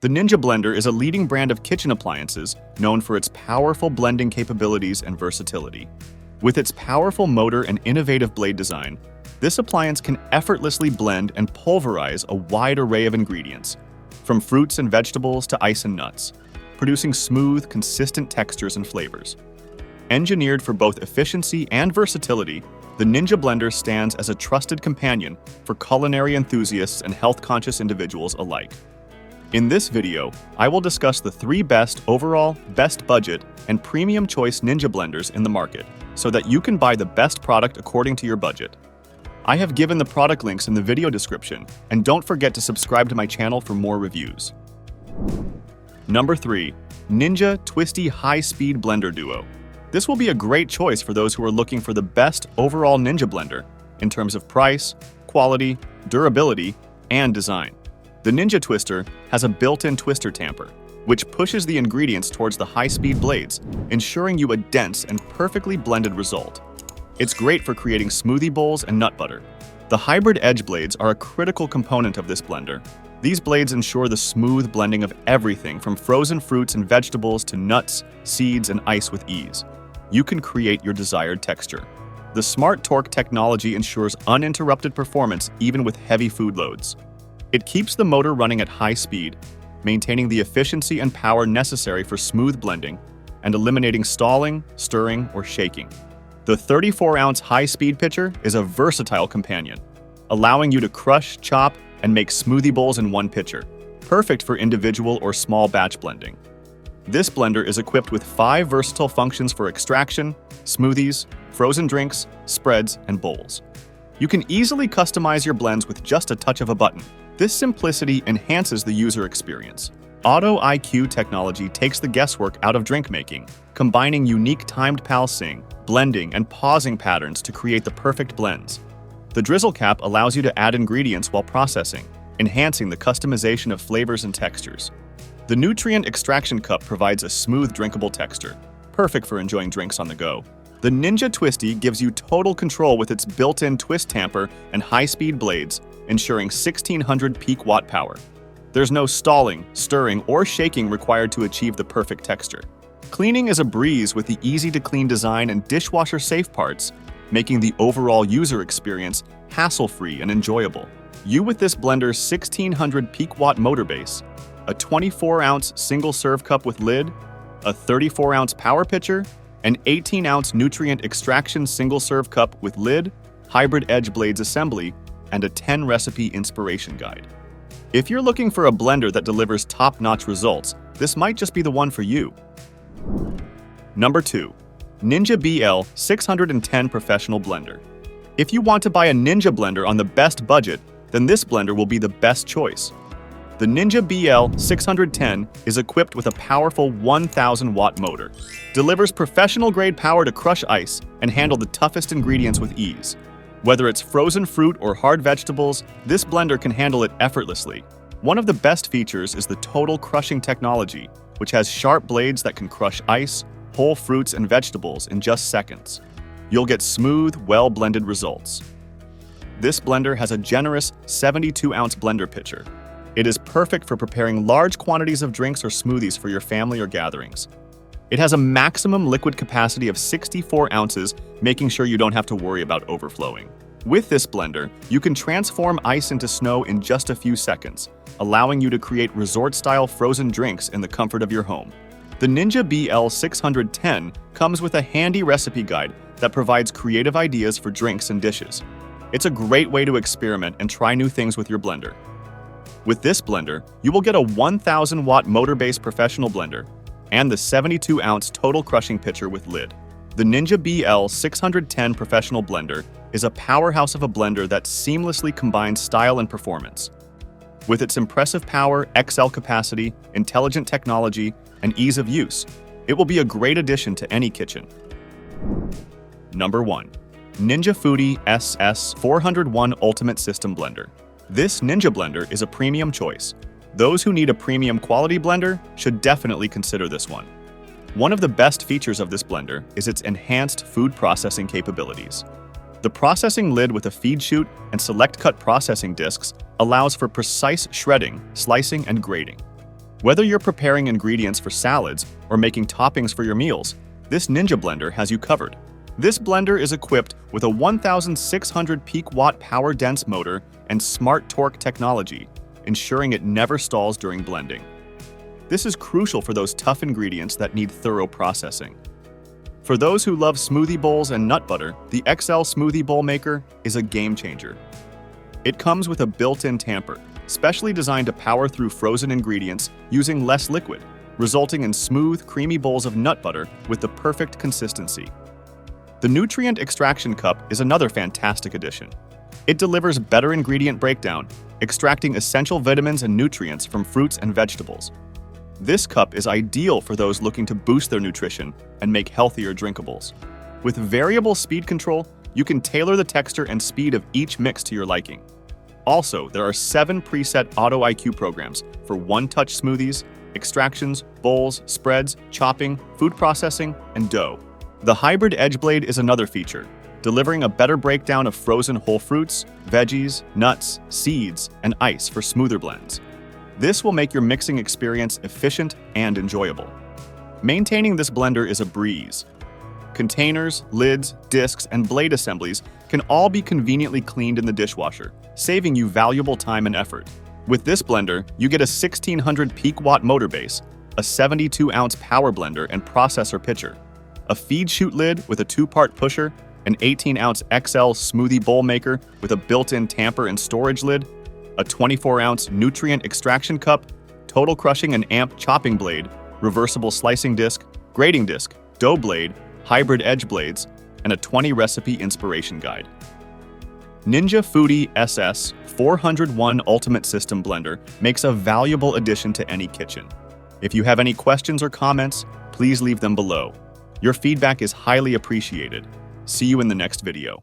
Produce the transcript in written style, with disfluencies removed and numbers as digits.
The Ninja Blender is a leading brand of kitchen appliances known for its powerful blending capabilities and versatility. With its powerful motor and innovative blade design, this appliance can effortlessly blend and pulverize a wide array of ingredients, from fruits and vegetables to ice and nuts, producing smooth, consistent textures and flavors. Engineered for both efficiency and versatility, the Ninja Blender stands as a trusted companion for culinary enthusiasts and health-conscious individuals alike. In this video, I will discuss the 3 best overall, best budget, and premium choice Ninja Blenders in the market, so that you can buy the best product according to your budget. I have given the product links in the video description, and don't forget to subscribe to my channel for more reviews. Number 3. Ninja Twisti High-Speed Blender Duo. This will be a great choice for those who are looking for the best overall Ninja Blender in terms of price, quality, durability, and design. The Ninja Twister has a built-in twister tamper, which pushes the ingredients towards the high-speed blades, ensuring you a dense and perfectly blended result. It's great for creating smoothie bowls and nut butter. The hybrid edge blades are a critical component of this blender. These blades ensure the smooth blending of everything from frozen fruits and vegetables to nuts, seeds, and ice with ease. You can create your desired texture. The Smart Torque technology ensures uninterrupted performance even with heavy food loads. It keeps the motor running at high speed, maintaining the efficiency and power necessary for smooth blending and eliminating stalling, stirring, or shaking. The 34-ounce high-speed pitcher is a versatile companion, allowing you to crush, chop, and make smoothie bowls in one pitcher, perfect for individual or small batch blending. This blender is equipped with 5 versatile functions for extraction, smoothies, frozen drinks, spreads, and bowls. You can easily customize your blends with just a touch of a button. This simplicity enhances the user experience. Auto IQ technology takes the guesswork out of drink making, combining unique timed pulsing, blending, and pausing patterns to create the perfect blends. The drizzle cap allows you to add ingredients while processing, enhancing the customization of flavors and textures. The nutrient extraction cup provides a smooth, drinkable texture, perfect for enjoying drinks on the go. The Ninja Twisti gives you total control with its built-in twist tamper and high-speed blades, ensuring 1600 peak watt power. There's no stalling, stirring, or shaking required to achieve the perfect texture. Cleaning is a breeze with the easy-to-clean design and dishwasher-safe parts, making the overall user experience hassle-free and enjoyable. You with this blender's 1600 peak watt motor base, a 24-ounce single-serve cup with lid, a 34-ounce power pitcher, an 18-ounce nutrient extraction single-serve cup with lid, hybrid edge blades assembly, and a 10-recipe inspiration guide. If you're looking for a blender that delivers top-notch results, this might just be the one for you. Number 2. Ninja BL 610 Professional Blender. If you want to buy a Ninja blender on the best budget, then this blender will be the best choice. The Ninja BL 610 is equipped with a powerful 1000-watt motor, delivers professional-grade power to crush ice and handle the toughest ingredients with ease. Whether it's frozen fruit or hard vegetables, this blender can handle it effortlessly. One of the best features is the total crushing technology, which has sharp blades that can crush ice, whole fruits, and vegetables in just seconds. You'll get smooth, well-blended results. This blender has a generous 72-ounce blender pitcher. It is perfect for preparing large quantities of drinks or smoothies for your family or gatherings. It has a maximum liquid capacity of 64 ounces, making sure you don't have to worry about overflowing. With this blender, you can transform ice into snow in just a few seconds, allowing you to create resort-style frozen drinks in the comfort of your home. The Ninja BL 610 comes with a handy recipe guide that provides creative ideas for drinks and dishes. It's a great way to experiment and try new things with your blender. With this blender, you will get a 1000-watt motor-based professional blender and the 72-ounce total crushing pitcher with lid. The Ninja BL 610 Professional Blender is a powerhouse of a blender that seamlessly combines style and performance. With its impressive power, XL capacity, intelligent technology, and ease of use, it will be a great addition to any kitchen. Number 1. Ninja Foodi SS401 Ultimate System Blender. This Ninja blender is a premium choice. Those who need a premium quality blender should definitely consider this one. One of the best features of this blender is its enhanced food processing capabilities. The processing lid with a feed chute and select cut processing discs allows for precise shredding, slicing, and grating. Whether you're preparing ingredients for salads or making toppings for your meals, this Ninja blender has you covered. This blender is equipped with a 1,600 peak watt power-dense motor and smart torque technology, ensuring it never stalls during blending. This is crucial for those tough ingredients that need thorough processing. For those who love smoothie bowls and nut butter, the XL Smoothie Bowl Maker is a game changer. It comes with a built-in tamper, specially designed to power through frozen ingredients using less liquid, resulting in smooth, creamy bowls of nut butter with the perfect consistency. The Nutrient Extraction Cup is another fantastic addition. It delivers better ingredient breakdown, extracting essential vitamins and nutrients from fruits and vegetables. This cup is ideal for those looking to boost their nutrition and make healthier drinkables. With variable speed control, you can tailor the texture and speed of each mix to your liking. Also, there are 7 preset Auto IQ programs for one-touch smoothies, extractions, bowls, spreads, chopping, food processing, and dough. The Hybrid Edge Blade is another feature, delivering a better breakdown of frozen whole fruits, veggies, nuts, seeds, and ice for smoother blends. This will make your mixing experience efficient and enjoyable. Maintaining this blender is a breeze. Containers, lids, discs, and blade assemblies can all be conveniently cleaned in the dishwasher, saving you valuable time and effort. With this blender, you get a 1,600 peak watt motor base, a 72-ounce power blender and processor pitcher, a feed chute lid with a 2-part pusher, an 18-ounce XL Smoothie Bowl Maker with a built-in tamper and storage lid, a 24-ounce Nutrient Extraction Cup, total crushing and amp chopping blade, reversible slicing disc, grating disc, dough blade, hybrid edge blades, and a 20-recipe inspiration guide. Ninja Foodi SS 401 Ultimate System Blender makes a valuable addition to any kitchen. If you have any questions or comments, please leave them below. Your feedback is highly appreciated. See you in the next video.